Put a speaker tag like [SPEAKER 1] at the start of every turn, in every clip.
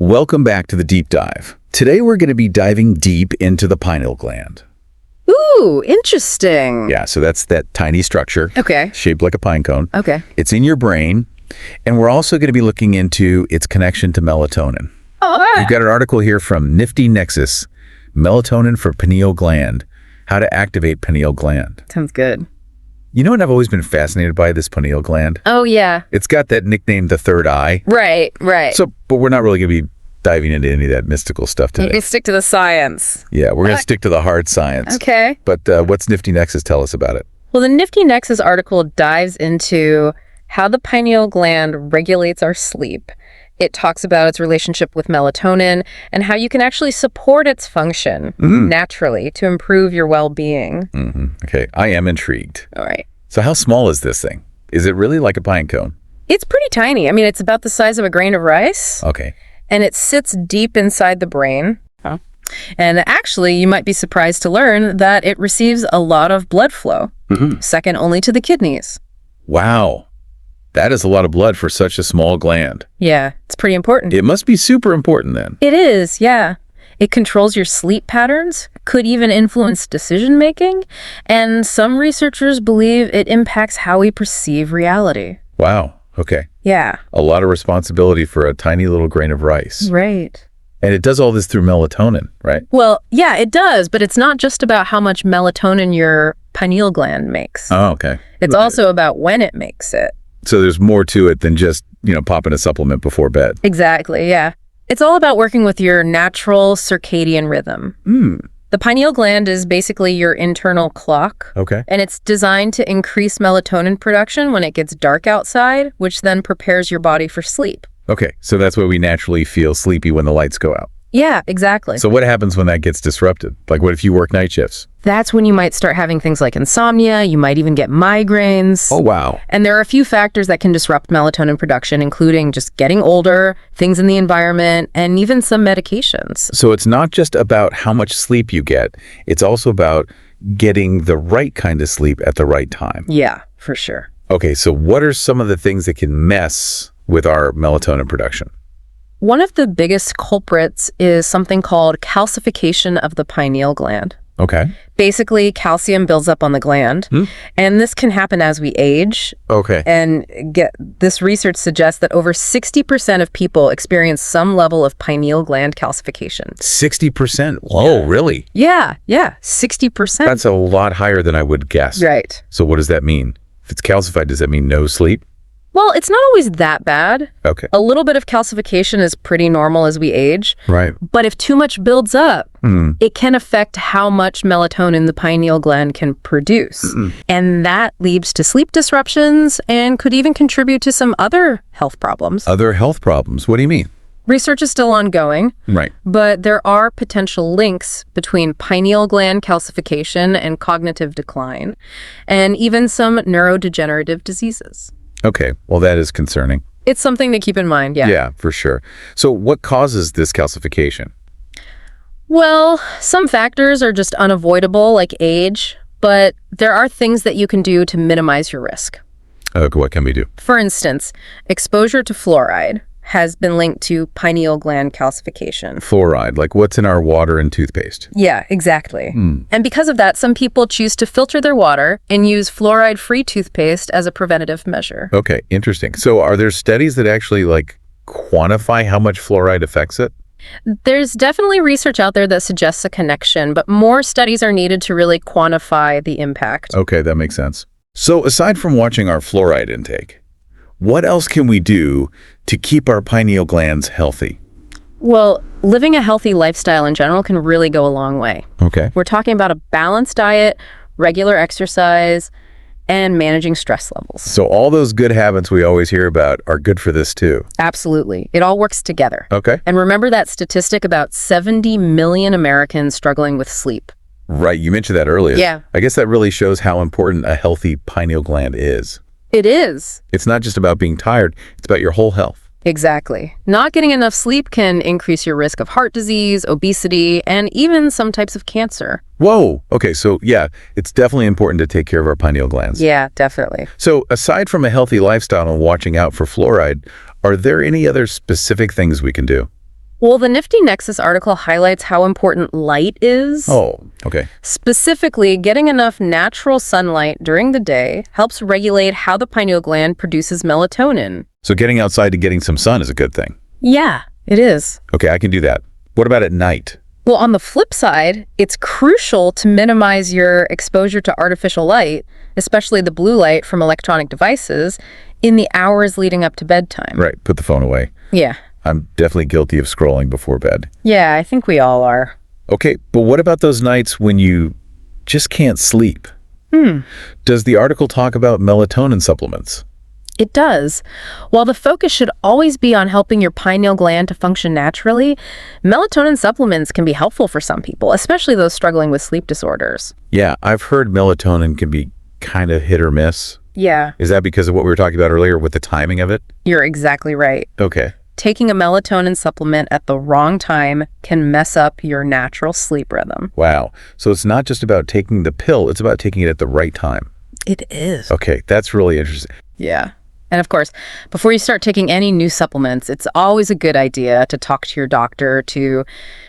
[SPEAKER 1] Welcome back to the deep dive. Today we're going to be diving deep into the pineal gland.
[SPEAKER 2] Ooh, interesting.
[SPEAKER 1] Yeah, so that's that tiny structure.
[SPEAKER 2] Okay.
[SPEAKER 1] Shaped like a pine cone.
[SPEAKER 2] Okay.
[SPEAKER 1] It's in your brain, and we're also going to be looking into its connection to melatonin. We've got an article here from Nifty Nexus, Melatonin for Pineal Gland, How to Activate Pineal Gland.
[SPEAKER 2] Sounds good.
[SPEAKER 1] You know what I've always been fascinated by, this pineal gland?
[SPEAKER 2] Oh, yeah.
[SPEAKER 1] It's got that nickname, the third eye.
[SPEAKER 2] Right.
[SPEAKER 1] But we're not really going to be diving into any of that mystical stuff today.
[SPEAKER 2] We stick to the science.
[SPEAKER 1] Yeah, we're going to stick to the hard science.
[SPEAKER 2] Okay.
[SPEAKER 1] But what's Nifty Nexus tell us about it?
[SPEAKER 2] Well, the Nifty Nexus article dives into how the pineal gland regulates our sleep. It talks about its relationship with melatonin and how you can actually support its function naturally to improve your well-being.
[SPEAKER 1] Okay, I am intrigued.
[SPEAKER 2] All right.
[SPEAKER 1] So how small is this thing? Is it really like a pine cone?
[SPEAKER 2] It's pretty tiny. I mean, it's about the size of a grain of rice.
[SPEAKER 1] Okay.
[SPEAKER 2] And it sits deep inside the brain. Oh. And actually, you might be surprised to learn that it receives a lot of blood flow, second only to the kidneys.
[SPEAKER 1] Wow. That is a lot of blood for such a small gland.
[SPEAKER 2] Yeah, it's pretty important.
[SPEAKER 1] It must be super important then.
[SPEAKER 2] It is, yeah. It controls your sleep patterns, could even influence decision-making, and some researchers believe it impacts how we perceive reality.
[SPEAKER 1] Wow. Okay.
[SPEAKER 2] Yeah.
[SPEAKER 1] A lot of responsibility for a tiny little grain of rice.
[SPEAKER 2] Right.
[SPEAKER 1] And it does all this through melatonin, right?
[SPEAKER 2] Well, yeah, it does, but it's not just about how much melatonin your pineal gland makes.
[SPEAKER 1] Oh, okay.
[SPEAKER 2] It's also about when it makes it.
[SPEAKER 1] So there's more to it than just, popping a supplement before bed.
[SPEAKER 2] Exactly, yeah. It's all about working with your natural circadian rhythm. The pineal gland is basically your internal clock.
[SPEAKER 1] Okay.
[SPEAKER 2] And it's designed to increase melatonin production when it gets dark outside, which then prepares your body for sleep.
[SPEAKER 1] Okay, so that's why we naturally feel sleepy when the lights go out.
[SPEAKER 2] Yeah, exactly.
[SPEAKER 1] So what happens when that gets disrupted? Like, what if you work night shifts?
[SPEAKER 2] That's when you might start having things like insomnia. You might even get migraines.
[SPEAKER 1] Oh, wow.
[SPEAKER 2] And there are a few factors that can disrupt melatonin production, including just getting older, things in the environment, and even some medications.
[SPEAKER 1] So it's not just about how much sleep you get. It's also about getting the right kind of sleep at the right time.
[SPEAKER 2] Yeah, for sure.
[SPEAKER 1] Okay, so what are some of the things that can mess with our melatonin production?
[SPEAKER 2] One of the biggest culprits is something called calcification of the pineal gland.
[SPEAKER 1] Okay.
[SPEAKER 2] Basically, calcium builds up on the gland, and this can happen as we age.
[SPEAKER 1] Okay.
[SPEAKER 2] And this research suggests that over 60% of people experience some level of pineal gland calcification.
[SPEAKER 1] 60%? Whoa, really?
[SPEAKER 2] Yeah, 60%.
[SPEAKER 1] That's a lot higher than I would guess.
[SPEAKER 2] Right.
[SPEAKER 1] So what does that mean? If it's calcified, does that mean no sleep?
[SPEAKER 2] Well, it's not always that bad.
[SPEAKER 1] Okay.
[SPEAKER 2] A little bit of calcification is pretty normal as we age.
[SPEAKER 1] Right.
[SPEAKER 2] But if too much builds up, it can affect how much melatonin the pineal gland can produce. And that leads to sleep disruptions and could even contribute to some other health problems.
[SPEAKER 1] Other health problems? What do you mean?
[SPEAKER 2] Research is still ongoing.
[SPEAKER 1] Right.
[SPEAKER 2] But there are potential links between pineal gland calcification and cognitive decline, and even some neurodegenerative diseases.
[SPEAKER 1] Okay, well, that is concerning.
[SPEAKER 2] It's something to keep in mind, yeah.
[SPEAKER 1] Yeah, for sure. So what causes this calcification?
[SPEAKER 2] Well, some factors are just unavoidable, like age, but there are things that you can do to minimize your risk.
[SPEAKER 1] Okay, what can we do?
[SPEAKER 2] For instance, exposure to fluoride has been linked to pineal gland calcification.
[SPEAKER 1] Fluoride, like what's in our water and toothpaste?
[SPEAKER 2] Yeah, exactly. And because of that, some people choose to filter their water and use fluoride-free toothpaste as a preventative measure.
[SPEAKER 1] Okay, interesting. So are there studies that actually quantify how much fluoride affects it?
[SPEAKER 2] There's definitely research out there that suggests a connection, but more studies are needed to really quantify the impact.
[SPEAKER 1] Okay, that makes sense. So aside from watching our fluoride intake, what else can we do to keep our pineal glands healthy?
[SPEAKER 2] Well, living a healthy lifestyle in general can really go a long way.
[SPEAKER 1] Okay.
[SPEAKER 2] We're talking about a balanced diet, regular exercise, and managing stress levels.
[SPEAKER 1] So all those good habits we always hear about are good for this too?
[SPEAKER 2] Absolutely. It all works together.
[SPEAKER 1] Okay.
[SPEAKER 2] And remember that statistic about 70 million Americans struggling with sleep.
[SPEAKER 1] Right, you mentioned that earlier.
[SPEAKER 2] Yeah.
[SPEAKER 1] I guess that really shows how important a healthy pineal gland is.
[SPEAKER 2] It is.
[SPEAKER 1] It's not just about being tired, it's about your whole health.
[SPEAKER 2] Exactly. Not getting enough sleep can increase your risk of heart disease, obesity, and even some types of cancer.
[SPEAKER 1] Whoa. Okay, so yeah, it's definitely important to take care of our pineal glands.
[SPEAKER 2] Yeah, definitely.
[SPEAKER 1] So aside from a healthy lifestyle and watching out for fluoride, are there any other specific things we can do?
[SPEAKER 2] Well, the Nifty Nexus article highlights how important light is.
[SPEAKER 1] Oh, okay.
[SPEAKER 2] Specifically, getting enough natural sunlight during the day helps regulate how the pineal gland produces melatonin.
[SPEAKER 1] So getting outside to getting some sun is a good thing.
[SPEAKER 2] Yeah, it is.
[SPEAKER 1] Okay, I can do that. What about at night?
[SPEAKER 2] Well, on the flip side, it's crucial to minimize your exposure to artificial light, especially the blue light from electronic devices, in the hours leading up to bedtime.
[SPEAKER 1] Right, put the phone away.
[SPEAKER 2] Yeah.
[SPEAKER 1] I'm definitely guilty of scrolling before bed.
[SPEAKER 2] Yeah, I think we all are.
[SPEAKER 1] Okay, but what about those nights when you just can't sleep? Does the article talk about melatonin supplements?
[SPEAKER 2] It does. While the focus should always be on helping your pineal gland to function naturally, melatonin supplements can be helpful for some people, especially those struggling with sleep disorders.
[SPEAKER 1] Yeah, I've heard melatonin can be kind of hit or miss.
[SPEAKER 2] Yeah,
[SPEAKER 1] Is that because of what we were talking about earlier with the timing of it?
[SPEAKER 2] you're exactly right.
[SPEAKER 1] Okay.
[SPEAKER 2] Taking a melatonin supplement at the wrong time can mess up your natural sleep rhythm.
[SPEAKER 1] Wow. So it's not just about taking the pill, it's about taking it at the right time.
[SPEAKER 2] It is.
[SPEAKER 1] Okay, that's really interesting.
[SPEAKER 2] Yeah. And of course, before you start taking any new supplements, it's always a good idea to talk to your doctor to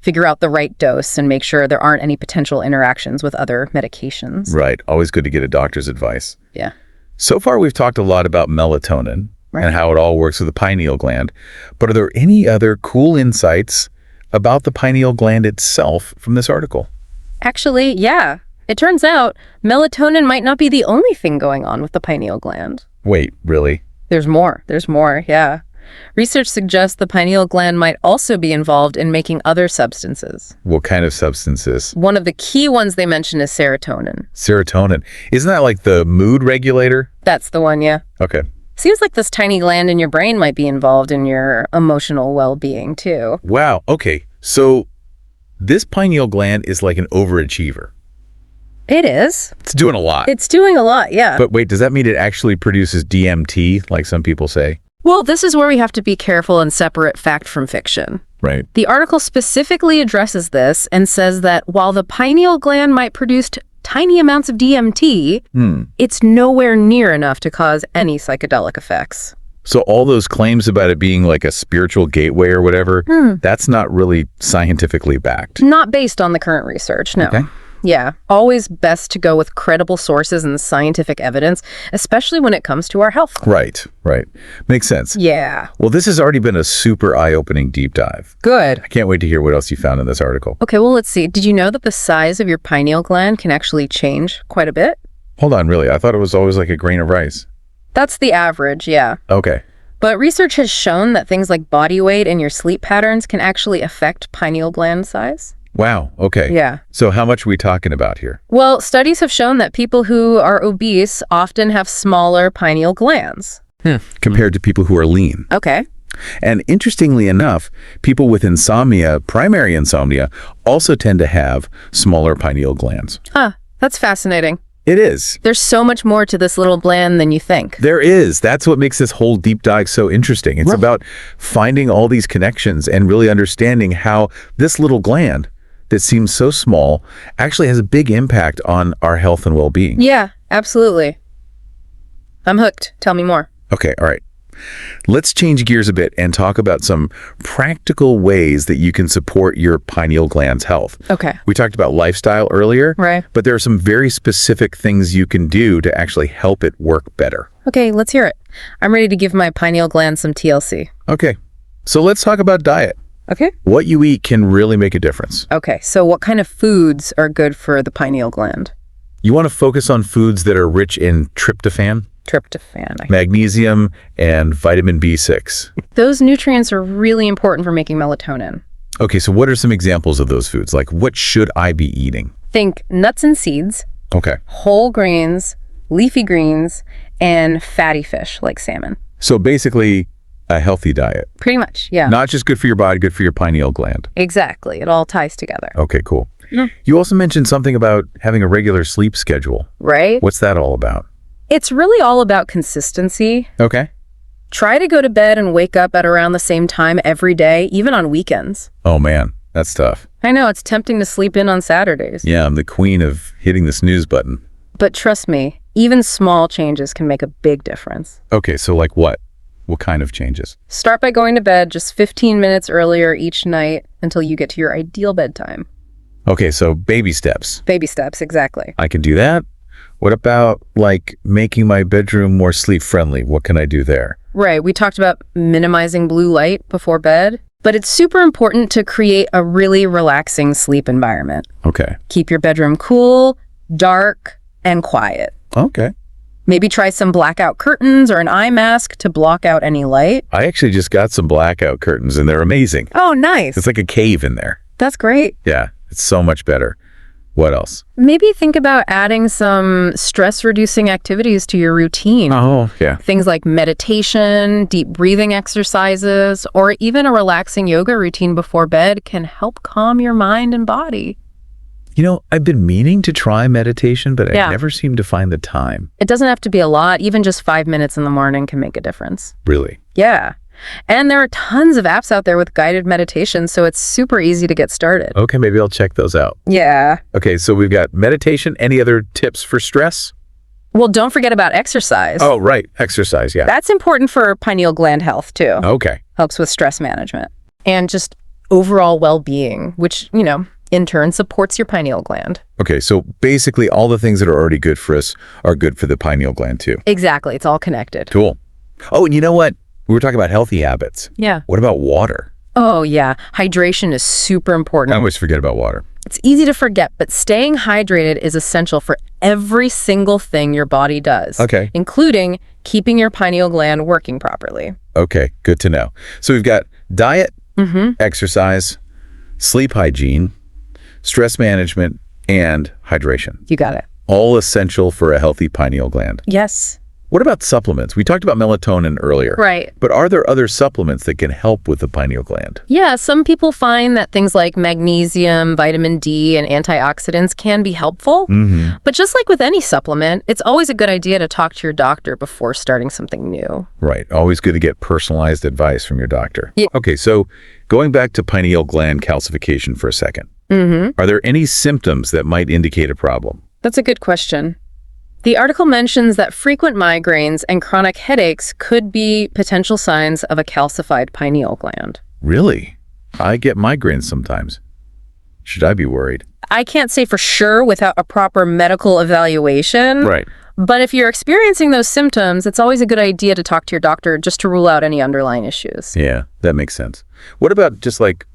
[SPEAKER 2] figure out the right dose and make sure there aren't any potential interactions with other medications.
[SPEAKER 1] Right. Always good to get a doctor's advice.
[SPEAKER 2] Yeah.
[SPEAKER 1] So far, we've talked a lot about melatonin
[SPEAKER 2] Right.
[SPEAKER 1] and how it all works with the pineal gland. But are there any other cool insights about the pineal gland itself from this article?
[SPEAKER 2] Actually, yeah. It turns out melatonin might not be the only thing going on with the pineal gland.
[SPEAKER 1] Wait, really?
[SPEAKER 2] There's more, yeah. Research suggests the pineal gland might also be involved in making other substances.
[SPEAKER 1] What kind of substances?
[SPEAKER 2] One of the key ones they mention is serotonin.
[SPEAKER 1] Serotonin. Isn't that like the mood regulator?
[SPEAKER 2] That's the one, yeah.
[SPEAKER 1] Okay.
[SPEAKER 2] Seems like this tiny gland in your brain might be involved in your emotional well-being, too.
[SPEAKER 1] Wow. Okay. So this pineal gland is like an overachiever.
[SPEAKER 2] It is.
[SPEAKER 1] It's doing a lot.
[SPEAKER 2] It's doing a lot, yeah.
[SPEAKER 1] But wait, does that mean it actually produces DMT, like some people say?
[SPEAKER 2] Well, this is where we have to be careful and separate fact from fiction.
[SPEAKER 1] Right.
[SPEAKER 2] The article specifically addresses this and says that while the pineal gland might produce tiny amounts of DMT, it's nowhere near enough to cause any psychedelic effects.
[SPEAKER 1] So all those claims about it being like a spiritual gateway or whatever, that's not really scientifically backed.
[SPEAKER 2] Not based on the current research, no.
[SPEAKER 1] Okay.
[SPEAKER 2] Yeah, always best to go with credible sources and scientific evidence, especially when it comes to our health.
[SPEAKER 1] Right. Makes sense.
[SPEAKER 2] Yeah.
[SPEAKER 1] Well, this has already been a super eye-opening deep dive.
[SPEAKER 2] Good.
[SPEAKER 1] I can't wait to hear what else you found in this article.
[SPEAKER 2] Okay, well, let's see. Did you know that the size of your pineal gland can actually change quite a bit?
[SPEAKER 1] Hold on, really? I thought it was always like a grain of rice.
[SPEAKER 2] That's the average, yeah.
[SPEAKER 1] Okay.
[SPEAKER 2] But research has shown that things like body weight and your sleep patterns can actually affect pineal gland size.
[SPEAKER 1] Wow. Okay.
[SPEAKER 2] Yeah.
[SPEAKER 1] So how much are we talking about here?
[SPEAKER 2] Well, studies have shown that people who are obese often have smaller pineal glands.
[SPEAKER 1] Compared to people who are lean.
[SPEAKER 2] Okay.
[SPEAKER 1] And interestingly enough, people with insomnia, primary insomnia, also tend to have smaller pineal glands.
[SPEAKER 2] Huh. That's fascinating.
[SPEAKER 1] It is.
[SPEAKER 2] There's so much more to this little gland than you think.
[SPEAKER 1] There is. That's what makes this whole deep dive so interesting. It's about finding all these connections and really understanding how this little gland that seems so small actually has a big impact on our health and well-being.
[SPEAKER 2] Yeah, absolutely. I'm hooked. Tell me more.
[SPEAKER 1] Okay, all right. Let's change gears a bit and talk about some practical ways that you can support your pineal gland's health.
[SPEAKER 2] Okay.
[SPEAKER 1] We talked about lifestyle earlier,
[SPEAKER 2] Right.
[SPEAKER 1] but there are some very specific things you can do to actually help it work better.
[SPEAKER 2] Okay, let's hear it. I'm ready to give my pineal gland some TLC.
[SPEAKER 1] Okay, so let's talk about diet.
[SPEAKER 2] Okay.
[SPEAKER 1] What you eat can really make a difference.
[SPEAKER 2] Okay, so what kind of foods are good for the pineal gland?
[SPEAKER 1] You want to focus on foods that are rich in tryptophan,
[SPEAKER 2] Tryptophan.
[SPEAKER 1] magnesium, and vitamin B6.
[SPEAKER 2] Those nutrients are really important for making melatonin.
[SPEAKER 1] Okay, so what are some examples of those foods? Like, what should I be eating?
[SPEAKER 2] Think nuts and seeds,
[SPEAKER 1] Okay,
[SPEAKER 2] whole grains, leafy greens, and fatty fish like salmon.
[SPEAKER 1] so basically a healthy diet.
[SPEAKER 2] Pretty much, yeah.
[SPEAKER 1] Not just good for your body, good for your pineal gland.
[SPEAKER 2] Exactly. It all ties together.
[SPEAKER 1] Okay, cool.
[SPEAKER 2] Yeah.
[SPEAKER 1] You also mentioned something about having a regular sleep schedule.
[SPEAKER 2] Right?
[SPEAKER 1] What's that all about?
[SPEAKER 2] It's really all about consistency.
[SPEAKER 1] Okay.
[SPEAKER 2] Try to go to bed and wake up at around the same time every day, even on weekends.
[SPEAKER 1] Oh man, that's tough.
[SPEAKER 2] I know, it's tempting to sleep in on Saturdays.
[SPEAKER 1] Yeah, I'm the queen of hitting the snooze button.
[SPEAKER 2] But trust me, even small changes can make a big difference.
[SPEAKER 1] Okay, so like what? What kind of changes?
[SPEAKER 2] Start by going to bed just 15 minutes earlier each night until you get to your ideal bedtime.
[SPEAKER 1] Okay, so baby steps.
[SPEAKER 2] Baby steps, exactly.
[SPEAKER 1] I can do that. What about, like, making my bedroom more sleep-friendly? What can I do there?
[SPEAKER 2] Right, we talked about minimizing blue light before bed, but it's super important to create a really relaxing sleep environment.
[SPEAKER 1] Okay.
[SPEAKER 2] Keep your bedroom cool, dark, and quiet.
[SPEAKER 1] Okay.
[SPEAKER 2] Maybe try some blackout curtains or an eye mask to block out any light.
[SPEAKER 1] I actually just got some blackout curtains, and they're amazing.
[SPEAKER 2] Oh, nice.
[SPEAKER 1] It's like a cave in there.
[SPEAKER 2] That's great.
[SPEAKER 1] Yeah, it's so much better. What else?
[SPEAKER 2] Maybe think about adding some stress-reducing activities to your routine.
[SPEAKER 1] Oh, yeah.
[SPEAKER 2] Things like meditation, deep breathing exercises, or even a relaxing yoga routine before bed can help calm your mind and body.
[SPEAKER 1] You know, I've been meaning to try meditation, but
[SPEAKER 2] Yeah.
[SPEAKER 1] I never seem to find the time.
[SPEAKER 2] It doesn't have to be a lot. Even just 5 minutes in the morning can make a difference.
[SPEAKER 1] Really?
[SPEAKER 2] Yeah. And there are tons of apps out there with guided meditation, so it's super easy to get started.
[SPEAKER 1] Okay, maybe I'll check those out.
[SPEAKER 2] Yeah.
[SPEAKER 1] Okay, so we've got meditation. Any other tips for stress?
[SPEAKER 2] Well, don't forget about exercise.
[SPEAKER 1] Oh, right. Exercise, yeah.
[SPEAKER 2] That's important for pineal gland health, too.
[SPEAKER 1] Okay.
[SPEAKER 2] Helps with stress management. And just overall well-being, which, in turn supports your pineal gland.
[SPEAKER 1] Okay, so basically all the things that are already good for us are good for the pineal gland, too.
[SPEAKER 2] Exactly. It's all connected.
[SPEAKER 1] Cool. Oh, and you know what? We were talking about healthy habits.
[SPEAKER 2] Yeah.
[SPEAKER 1] What about water?
[SPEAKER 2] Oh, yeah. Hydration is super important.
[SPEAKER 1] I always forget about water.
[SPEAKER 2] It's easy to forget, but staying hydrated is essential for every single thing your body does.
[SPEAKER 1] Okay.
[SPEAKER 2] Including keeping your pineal gland working properly.
[SPEAKER 1] Okay, good to know. So we've got diet, exercise, sleep hygiene, stress management, and hydration.
[SPEAKER 2] You got it.
[SPEAKER 1] All essential for a healthy pineal gland.
[SPEAKER 2] Yes.
[SPEAKER 1] What about supplements? We talked about melatonin earlier.
[SPEAKER 2] Right.
[SPEAKER 1] But are there other supplements that can help with the pineal gland?
[SPEAKER 2] Yeah, some people find that things like magnesium, vitamin D, and antioxidants can be helpful. But just like with any supplement, it's always a good idea to talk to your doctor before starting something new.
[SPEAKER 1] Right. Always good to get personalized advice from your doctor.
[SPEAKER 2] Yeah.
[SPEAKER 1] Okay, so going back to pineal gland calcification for a second. Are there any symptoms that might indicate a problem?
[SPEAKER 2] That's a good question. The article mentions that frequent migraines and chronic headaches could be potential signs of a calcified pineal gland.
[SPEAKER 1] Really? I get migraines sometimes. Should I be worried?
[SPEAKER 2] I can't say for sure without a proper medical evaluation.
[SPEAKER 1] Right.
[SPEAKER 2] But if you're experiencing those symptoms, it's always a good idea to talk to your doctor just to rule out any underlying issues.
[SPEAKER 1] Yeah, that makes sense. What about just like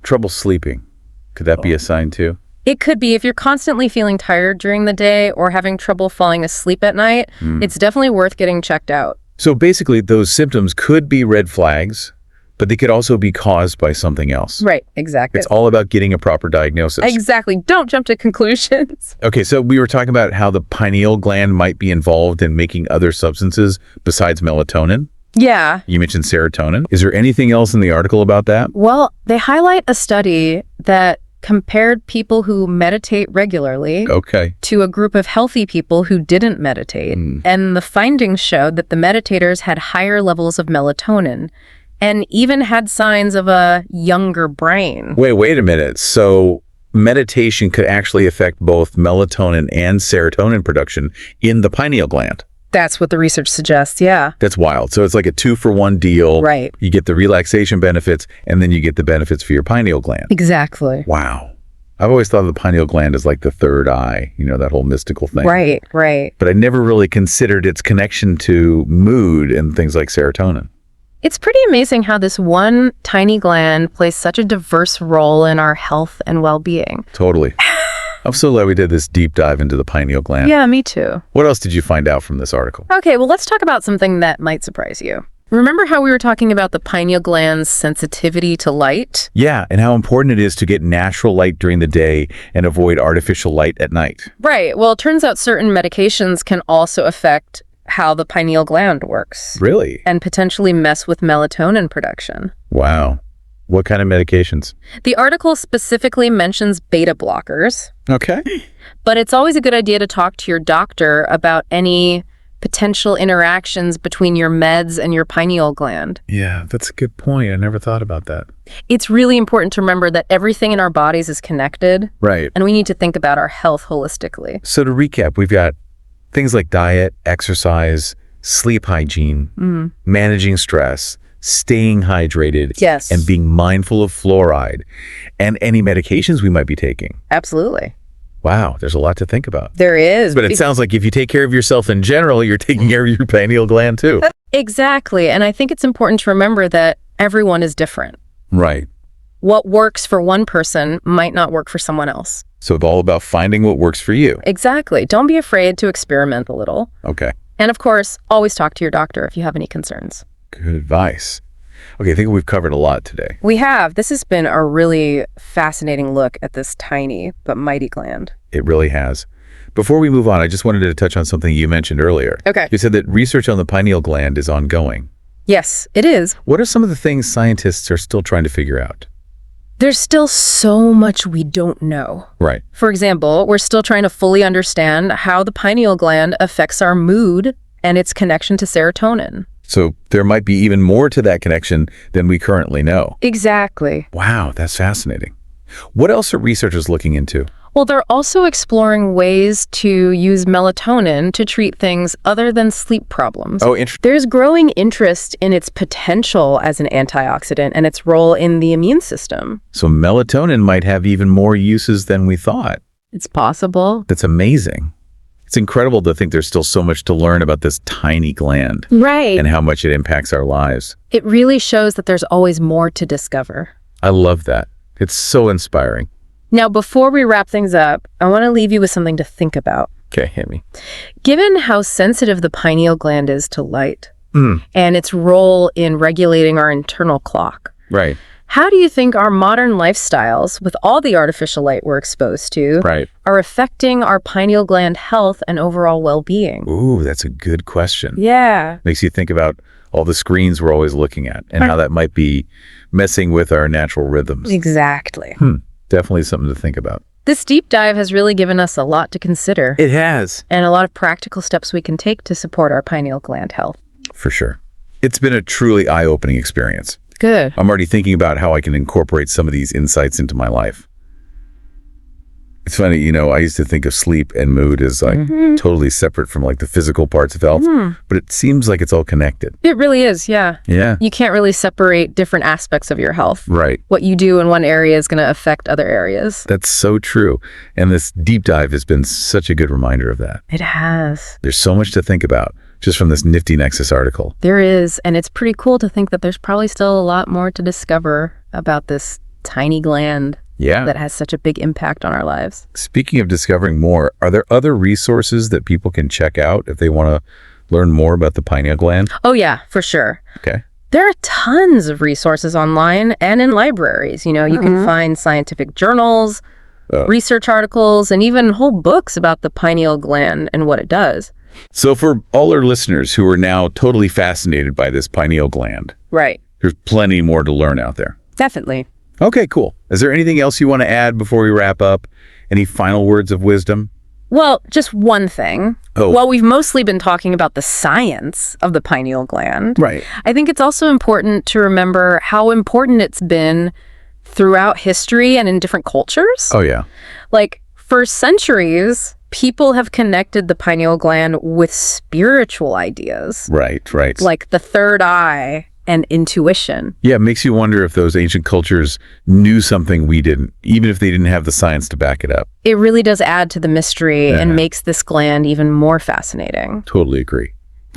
[SPEAKER 1] trouble sleeping? Could that be a sign too?
[SPEAKER 2] It could be if you're constantly feeling tired during the day or having trouble falling asleep at night, it's definitely worth getting checked out.
[SPEAKER 1] So basically those symptoms could be red flags, but they could also be caused by something else.
[SPEAKER 2] Right, exactly.
[SPEAKER 1] It's all about getting a proper diagnosis.
[SPEAKER 2] Exactly. Don't jump to conclusions.
[SPEAKER 1] Okay, so we were talking about how the pineal gland might be involved in making other substances besides melatonin.
[SPEAKER 2] Yeah.
[SPEAKER 1] You mentioned serotonin. Is there anything else in the article about that?
[SPEAKER 2] Well, they highlight a study that compared people who meditate regularly
[SPEAKER 1] Okay.
[SPEAKER 2] to a group of healthy people who didn't meditate. And the findings showed that the meditators had higher levels of melatonin and even had signs of a younger brain.
[SPEAKER 1] Wait a minute. So meditation could actually affect both melatonin and serotonin production in the pineal gland.
[SPEAKER 2] That's what the research suggests, yeah.
[SPEAKER 1] That's wild. So it's like a 2-for-1 deal.
[SPEAKER 2] Right.
[SPEAKER 1] You get the relaxation benefits, and then you get the benefits for your pineal gland.
[SPEAKER 2] Exactly.
[SPEAKER 1] Wow. I've always thought of the pineal gland as like the third eye, that whole mystical thing.
[SPEAKER 2] Right, right.
[SPEAKER 1] But I never really considered its connection to mood and things like serotonin.
[SPEAKER 2] It's pretty amazing how this one tiny gland plays such a diverse role in our health and well-being.
[SPEAKER 1] Totally. I'm so glad we did this deep dive into the pineal gland.
[SPEAKER 2] Yeah, me too.
[SPEAKER 1] What else did you find out from this article?
[SPEAKER 2] Okay, well, let's talk about something that might surprise you. Remember how we were talking about the pineal gland's sensitivity to light?
[SPEAKER 1] Yeah, and how important it is to get natural light during the day and avoid artificial light at night.
[SPEAKER 2] Right. Well, it turns out certain medications can also affect how the pineal gland works.
[SPEAKER 1] Really?
[SPEAKER 2] And potentially mess with melatonin production.
[SPEAKER 1] Wow. What kind of medications?
[SPEAKER 2] The article specifically mentions beta blockers.
[SPEAKER 1] Okay.
[SPEAKER 2] But it's always a good idea to talk to your doctor about any potential interactions between your meds and your pineal gland.
[SPEAKER 1] Yeah, that's a good point. I never thought about that.
[SPEAKER 2] It's really important to remember that everything in our bodies is connected.
[SPEAKER 1] Right.
[SPEAKER 2] And we need to think about our health holistically.
[SPEAKER 1] So to recap, we've got things like diet, exercise, sleep hygiene, managing stress, staying hydrated,
[SPEAKER 2] Yes.
[SPEAKER 1] and being mindful of fluoride, and any medications we might be taking.
[SPEAKER 2] Absolutely.
[SPEAKER 1] Wow, there's a lot to think about.
[SPEAKER 2] There is.
[SPEAKER 1] But it sounds like if you take care of yourself in general, you're taking care of your pineal gland too.
[SPEAKER 2] Exactly. And I think it's important to remember that everyone is different.
[SPEAKER 1] Right.
[SPEAKER 2] What works for one person might not work for someone else.
[SPEAKER 1] So it's all about finding what works for you.
[SPEAKER 2] Exactly. Don't be afraid to experiment a little.
[SPEAKER 1] Okay.
[SPEAKER 2] And of course, always talk to your doctor if you have any concerns.
[SPEAKER 1] Good advice. Okay, I think we've covered a lot today.
[SPEAKER 2] We have. This has been a really fascinating look at this tiny but mighty gland.
[SPEAKER 1] It really has. Before we move on, I just wanted to touch on something you mentioned earlier.
[SPEAKER 2] Okay.
[SPEAKER 1] You said that research on the pineal gland is ongoing.
[SPEAKER 2] Yes, it is.
[SPEAKER 1] What are some of the things scientists are still trying to figure out?
[SPEAKER 2] There's still so much we don't know.
[SPEAKER 1] Right.
[SPEAKER 2] For example, we're still trying to fully understand how the pineal gland affects our mood and its connection to serotonin.
[SPEAKER 1] So there might be even more to that connection than we currently know.
[SPEAKER 2] Exactly.
[SPEAKER 1] Wow, that's fascinating. What else are researchers looking into?
[SPEAKER 2] Well, they're also exploring ways to use melatonin to treat things other than sleep problems.
[SPEAKER 1] Oh, interesting.
[SPEAKER 2] There's growing interest in its potential as an antioxidant and its role in the immune system.
[SPEAKER 1] So melatonin might have even more uses than we thought.
[SPEAKER 2] It's possible.
[SPEAKER 1] That's amazing. It's incredible to think there's still so much to learn about this tiny gland
[SPEAKER 2] Right.
[SPEAKER 1] and how much it impacts our lives.
[SPEAKER 2] It really shows that there's always more to discover.
[SPEAKER 1] I love that. It's so inspiring.
[SPEAKER 2] Now, before we wrap things up, I want to leave you with something to think about.
[SPEAKER 1] Okay, hit me.
[SPEAKER 2] Given how sensitive the pineal gland is to light
[SPEAKER 1] Mm,
[SPEAKER 2] and its role in regulating our internal clock,
[SPEAKER 1] right,
[SPEAKER 2] how do you think our modern lifestyles, with all the artificial light we're exposed to,
[SPEAKER 1] right.
[SPEAKER 2] are affecting our pineal gland health and overall well-being?
[SPEAKER 1] Ooh, that's a good question.
[SPEAKER 2] Yeah.
[SPEAKER 1] Makes you think about all the screens we're always looking at and how that might be messing with our natural rhythms.
[SPEAKER 2] Exactly.
[SPEAKER 1] Definitely something to think about.
[SPEAKER 2] This deep dive has really given us a lot to consider
[SPEAKER 1] It has.
[SPEAKER 2] and a lot of practical steps we can take to support our pineal gland health.
[SPEAKER 1] For sure. It's been a truly eye-opening experience.
[SPEAKER 2] Good.
[SPEAKER 1] I'm already thinking about how I can incorporate some of these insights into my life. It's funny, I used to think of sleep and mood as like totally separate from like the physical parts of health, but it seems like it's all connected.
[SPEAKER 2] It really is, yeah.
[SPEAKER 1] Yeah.
[SPEAKER 2] You can't really separate different aspects of your health.
[SPEAKER 1] Right.
[SPEAKER 2] What you do in one area is going to affect other areas.
[SPEAKER 1] That's so true. And this deep dive has been such a good reminder of that.
[SPEAKER 2] It has.
[SPEAKER 1] There's so much to think about just from this nifty Nexus article.
[SPEAKER 2] There is, and it's pretty cool to think that there's probably still a lot more to discover about this tiny gland
[SPEAKER 1] Yeah.
[SPEAKER 2] that has such a big impact on our lives.
[SPEAKER 1] Speaking of discovering more, are there other resources that people can check out if they want to learn more about the pineal gland?
[SPEAKER 2] Oh yeah, for sure.
[SPEAKER 1] Okay.
[SPEAKER 2] There are tons of resources online and in libraries. You can find scientific journals, research articles, and even whole books about the pineal gland and what it does.
[SPEAKER 1] So for all our listeners who are now totally fascinated by this pineal gland,
[SPEAKER 2] Right.
[SPEAKER 1] there's plenty more to learn out there.
[SPEAKER 2] Definitely.
[SPEAKER 1] Okay, cool. Is there anything else you want to add before we wrap up? Any final words of wisdom?
[SPEAKER 2] Well, just one thing.
[SPEAKER 1] Oh.
[SPEAKER 2] While we've mostly been talking about the science of the pineal gland,
[SPEAKER 1] Right.
[SPEAKER 2] I think it's also important to remember how important it's been throughout history and in different cultures.
[SPEAKER 1] Oh, yeah.
[SPEAKER 2] Like, for centuries, people have connected the pineal gland with spiritual ideas,
[SPEAKER 1] Right, right.
[SPEAKER 2] like the third eye and intuition.
[SPEAKER 1] Yeah, it makes you wonder if those ancient cultures knew something we didn't, even if they didn't have the science to back it up.
[SPEAKER 2] It really does add to the mystery
[SPEAKER 1] Yeah.
[SPEAKER 2] and makes this gland even more fascinating.
[SPEAKER 1] Totally agree.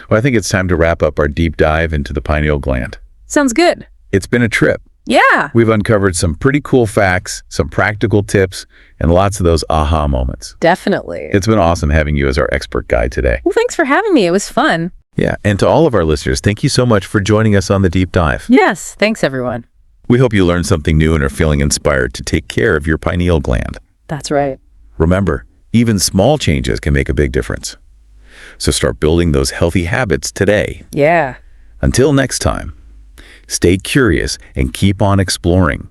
[SPEAKER 1] Well, I think it's time to wrap up our deep dive into the pineal gland.
[SPEAKER 2] Sounds good.
[SPEAKER 1] It's been a trip.
[SPEAKER 2] Yeah.
[SPEAKER 1] We've uncovered some pretty cool facts, some practical tips, and lots of those aha moments.
[SPEAKER 2] Definitely.
[SPEAKER 1] It's been awesome having you as our expert guide today.
[SPEAKER 2] Well, thanks for having me. It was fun.
[SPEAKER 1] Yeah, and to all of our listeners, thank you so much for joining us on the deep dive.
[SPEAKER 2] Yes. Thanks, everyone.
[SPEAKER 1] We hope you learned something new and are feeling inspired to take care of your pineal gland.
[SPEAKER 2] That's right.
[SPEAKER 1] Remember, even small changes can make a big difference. So start building those healthy habits today.
[SPEAKER 2] Yeah.
[SPEAKER 1] Until next time, stay curious and keep on exploring.